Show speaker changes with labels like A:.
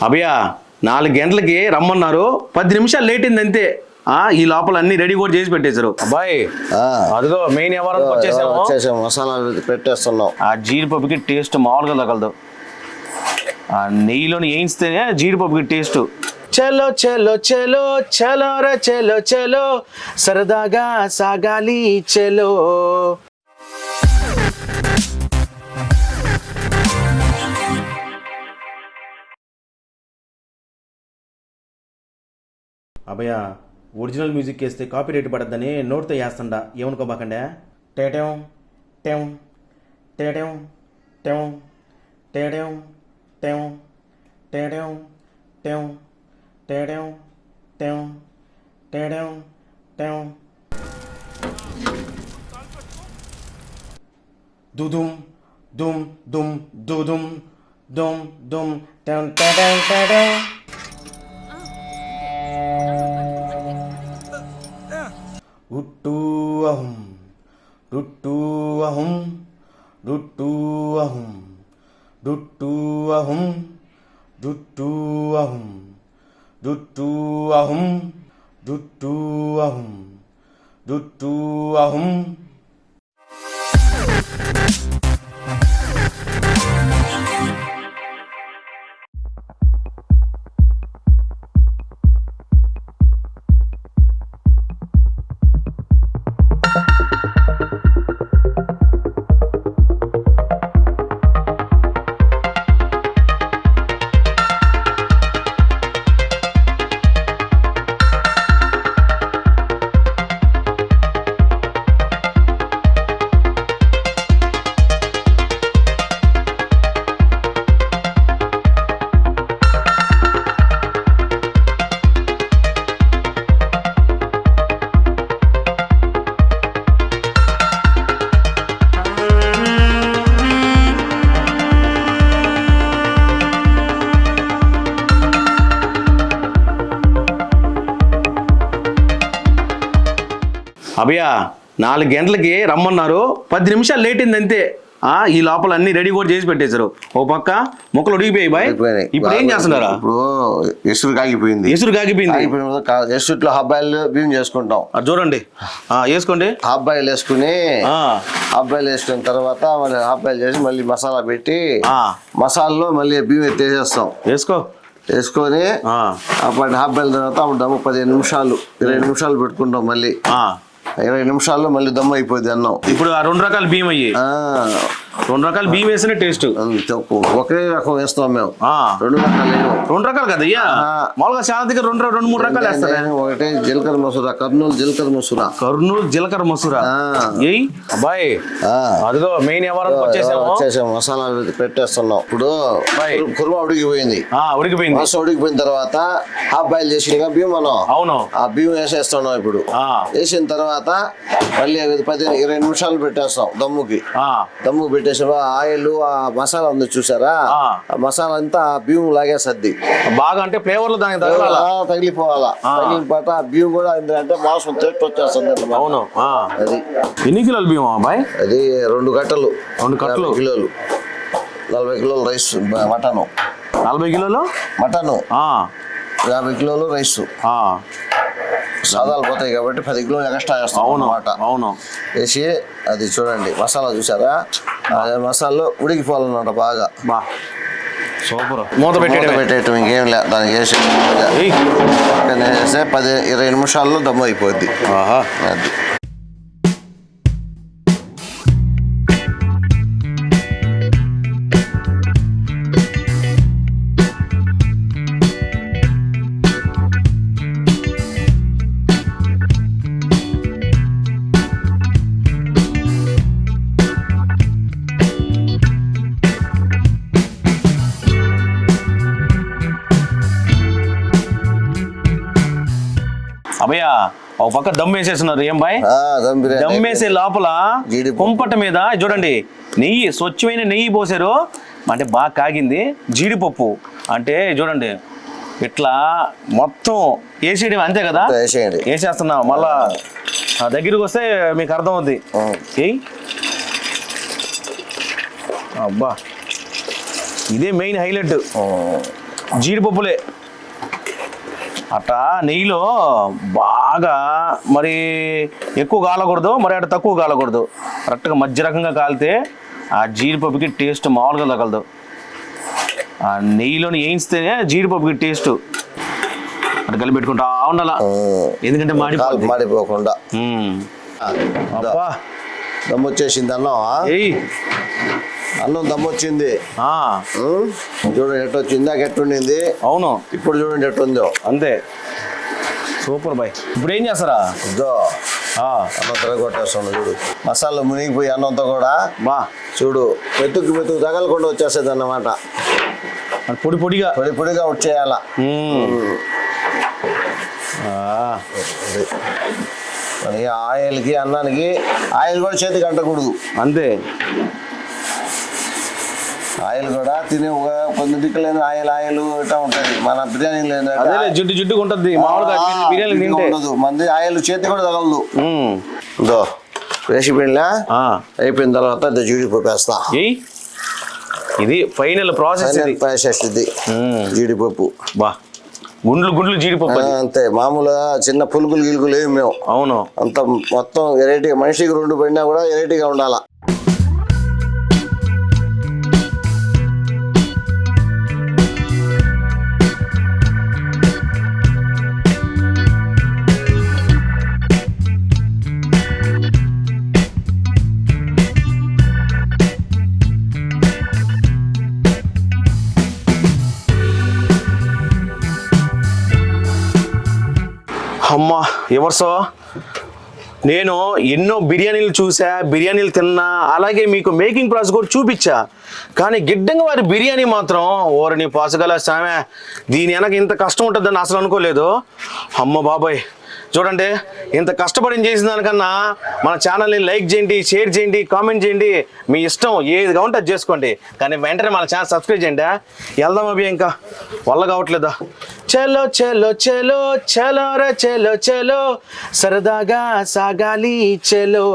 A: అభయ 4 గంటలకి రమ్మన్నారు, 10 నిమిషాలు లేట్ అయింది అంతే. ఈ లోపల అన్ని రెడీ కూడా చేసి పెట్టేశారు. అబ్బాయి అదిగో మెయిన్ ఎవరికి
B: వచ్చేసాము, మసాలా పెట్టేస్తున్నాం.
A: ఆ జీడిపప్పుకి టేస్ట్ మామూలుగా తగలదు, ఆ నెయ్యిలోని వేయిస్తేనే జీడిపప్పుకి టేస్ట్. చలో చలో చలో చలో ర చలో చలో సరదాగా సాగాలి చలో. అభయ ఒరిజినల్ మ్యూజిక్ వేస్తే కాపీ రేట్ పడద్దని నోట్తో వేస్తుండా, ఏమనుకోబాకండే. టేటం టెం టేటం టెం టేటం టెం టేటం టెం టేటం టెం టేటం టెం దుదుం దుమ్ దుమ్ దుదుం దుమ్ దుమ్ టెం టేటం టేటం. రుట్టు అహం రుట్టు అహం రుట్టు అహం రుట్టు అహం రుట్టు అహం రుట్టు అహం రుట్టు అహం రుట్టు అహం. అభయ 4 గంటలకి రమ్మన్నారు, 10 నిమిషాలు లేట్ అయింది అంతే. ఈ లోపల అన్ని రెడీ కూడా చేసి పెట్టేశారు. ఓ పక్క ముక్కలు ఉడికిపోయాయి బాయ్. ఇప్పుడు ఏం చేస్తున్నారా?
B: ఇప్పుడు ఎసురు కాగిపోయింది. ఎసురులో హాఫ్ బాయిల్ బియ్యం చేసుకుంటాం.
A: చూడండి వేసుకోండి.
B: హాఫ్ బాయిల్ వేసుకుని వేసుకున్న తర్వాత మళ్ళీ హాఫ్ బాయిల్ చేసి మళ్ళీ మసాలా పెట్టి మసాలాలో మళ్ళీ బియ్యం ఎత్తేసేస్తాం. వేసుకొని అప్పుడు హాఫ్ బాయిల్ తర్వాత అప్పుడు దమ్ము 15 నిమిషాలు 20 నిమిషాలు పెట్టుకుంటాం. మళ్ళీ 20 నిమిషాల్లో మళ్ళీ దమ్ము అయిపోద్ది అన్నం.
A: ఇప్పుడు 2 రకాల బియ్యం అయ్యి 2 రకాల బియ్యం వేసిన టేస్ట్
B: ఒకే రకం వేస్తాం మేము.
A: 2 రకాలు కదా అయ్యా, మామూలుగా చాలా దగ్గర 2-3 రకాలు వేస్తారు.
B: ఒకటే జీలకర్ర మసూరా, కర్నూలు జీలకర్ర మసూరా.
A: అబ్బాయి అదిగో మెయిన్ ఎవరికి
B: వచ్చేసాము, మసాలా పెట్టేస్తున్నాం. ఇప్పుడు కుర్మా ఉడికిపోయింది. ఉడికిపోయిన తర్వాత హాఫ్ బాయిల్ చేసి బియ్యం మనం ఆ బియ్యం వేసేస్తున్నాం. ఇప్పుడు వేసిన తర్వాత మళ్ళీ 10-20 నిమిషాలు పెట్టేస్తాం దమ్ముకి. దమ్ముకి పెట్టేసి ఆయిల్ ఆ మసాలా ఉంది చూసారా, ఆ మసాలా అంతా బియ్యం లాగేసద్ది
A: బాగా, అంటే ఫ్లేవర్
B: తగిలిపోవాలా. తగిలిన పాట ఆ బియ్యం కూడా అంటే మాంసం టేస్ట్ వచ్చేస్తుంది.
A: అవును. అది ఎన్ని కిలోలు బియ్యం అబ్బాయి?
B: అది 2 కట్టలు 2 కిలోలు 40 కిలోలు రైస్ మటను,
A: 40 కిలోలు మటను,
B: 50 కిలోలు రైస్. సాదాలు పోతాయి కాబట్టి 10 కిలోలు ఎక్స్ట్రా వేస్తాం అన్నమాట.
A: అవును.
B: వేసి అది చూడండి మసాలా చూసారా, మసాలాలో ఉడికిపోవాలన్నమాట బాగా.
A: సూపర్.
B: మూత పెట్టేయటం ఇంకేం లేదు. దానికి వేసి 10-20 నిమిషాల్లో దమ్ము అయిపోద్ది. అది
A: అభయ ఒక పక్క దమ్ వేసేస్తున్నారు. ఏం బాయ్? దమ్ వేసే లోపల కుంపట మీద చూడండి నెయ్యి, స్వచ్ఛమైన నెయ్యి పోసారు. అంటే బాగా కాగింది. జీడిపప్పు అంటే చూడండి ఇట్లా మొత్తం వేసేయడం అంతే కదా, వేసేస్తున్నాం. మళ్ళా దగ్గరికి వస్తే మీకు అర్థం అవుద్ది. అబ్బా ఇదే మెయిన్ హైలైట్. జీడిపప్పులే అట్టా నెయ్యిలో బాగా మరి ఎక్కువ కాలకూడదు, మరి అటు తక్కువ కాలకూడదు. కరెక్ట్గా మధ్య రకంగా కాలితే ఆ జీడిపప్పుకి టేస్ట్ మామూలుగా తగలదు. ఆ నెయ్యిలోని వేయిస్తేనే జీడిపప్పుకి టేస్ట్. అటు కలిపి పెట్టుకుంటా ఉండాల, ఎందుకంటే
B: మాడిపోకుండా. దమ్ము వచ్చేసింది అన్నం. అన్నం దమ్ము వచ్చింది చూడండి ఎట్టు వచ్చింది. ఇందాక ఎట్టుండింది,
A: అవును
B: ఇప్పుడు చూడండి ఎట్టుందో.
A: అంతే, సూపర్ బాయ్. ఇప్పుడు ఏం చేస్తారా?
B: అన్నం తిరగొట్టేస్తాను చూడు. మసాలా మునిగిపోయి అన్నంతో కూడా
A: బా
B: చూడు మెతుకు తగలకుండా వచ్చేస్తుంది అన్నమాట.
A: పొడి పొడిగా
B: వచ్చేయాల. మరి ఆయిల్కి అన్నానికి ఆయిల్ కూడా చేతికి అంటకూడదు.
A: అంతే,
B: ఆయిల్ కూడా తినే కొన్ని దిక్కులేని ఆయిల్ ఇట్లా ఉంటుంది. మన బిర్యానీ
A: జిడ్డు ఉంటుంది
B: ఉండదు. మంది ఆయిల్ చేతి కూడా తగలదు. వేసి పిండిలా అయిపోయిన తర్వాత జీడిపప్పు వేస్తా.
A: ఇది ఫైనల్ ప్రాసెస్
B: ఇది జీడిపప్పు.
A: బా గుండ్లు జీడిపప్పు
B: అంతే. మామూలుగా చిన్న పులుకులు గిలుకులు ఏమి మేము.
A: అవును,
B: అంత మొత్తం వెరైటీగా. మనిషికి 2 పడినా కూడా వెరైటీగా ఉండాలా.
A: అమ్మా ఎవర్సో, నేను ఎన్నో బిర్యానీలు చూసా, బిర్యానీలు తిన్నా, అలాగే మీకు మేకింగ్ ప్రాసెస్ కూడా చూపించా. కానీ గిడ్డంగా వారి బిర్యానీ మాత్రం ఓరని పాసగల సామె, దీని వెనక ఇంత కష్టం ఉంటుందని అసలు అనుకోలేదు. అమ్మ బాబాయ్, చూడండి ఇంత కష్టపడి చేసిన దానికన్నా మన ఛానల్ని లైక్ చేయండి, షేర్ చేయండి, కామెంట్ చేయండి. మీ ఇష్టం ఏది కావాలంటే అది చేసుకోండి, కానీ వెంటనే మన ఛానల్ సబ్స్క్రైబ్ చేయండి. వెళ్దాం అభి, ఇంకా వల్ల కావట్లేదా? చలో చలో చలో చలో రే చలో చలో, సరదాగా సాగాలి చలో.